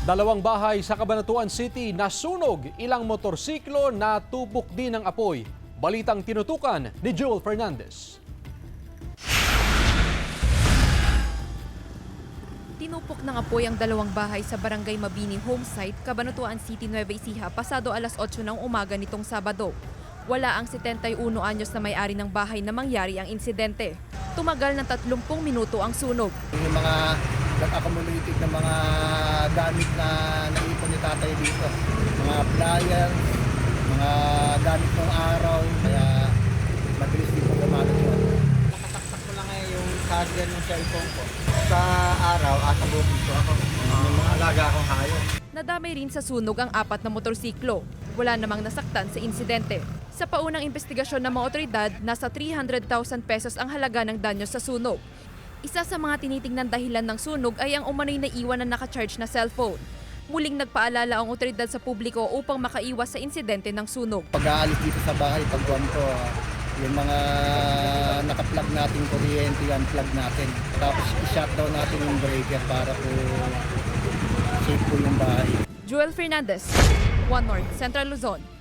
Dalawang bahay sa Cabanatuan City nasunog, ilang motorsiklo na tupok din ng apoy. Balitang tinutukan ni Joel Fernandez. Tinupok ng apoy ang dalawang bahay sa Barangay Mabini Homesite, Cabanatuan City, Nueva Ecija, pasado alas 8 ng umaga nitong Sabado. Wala ang 71 anyos na may-ari ng bahay na mangyari ang insidente. Tumagal ng 30 minuto ang sunog. Yung mga nag-accumulated na mga gamit na naipon ni tatay dito. Mga flyers, mga gamit ng araw, kaya mabilis din po gumamit yun. Nakataktak ko lang ngayon yung charger ng cellphone ko. Sa araw, asa bukid ko ako. Yung mga alaga akong hayop. Nadamay rin sa sunog ang 4 na motorsiklo. Wala namang nasaktan sa insidente. Sa paunang investigasyon ng mga otoridad, nasa 300,000 pesos ang halaga ng danyo sa sunog. Isa sa mga tinitingnan dahilan ng sunog ay ang umano'y naiwan na nakacharge na cellphone. Muling nagpaalala ang otoridad sa publiko upang makaiwas sa insidente ng sunog. Pag-aalis dito sa bahay, pagbuwan ko, yung mga naka-plug natin kuryente, unplug natin. Tapos i-shutdown natin yung breaker para po safe po yung bahay. Joel Fernandez, One North, Central Luzon.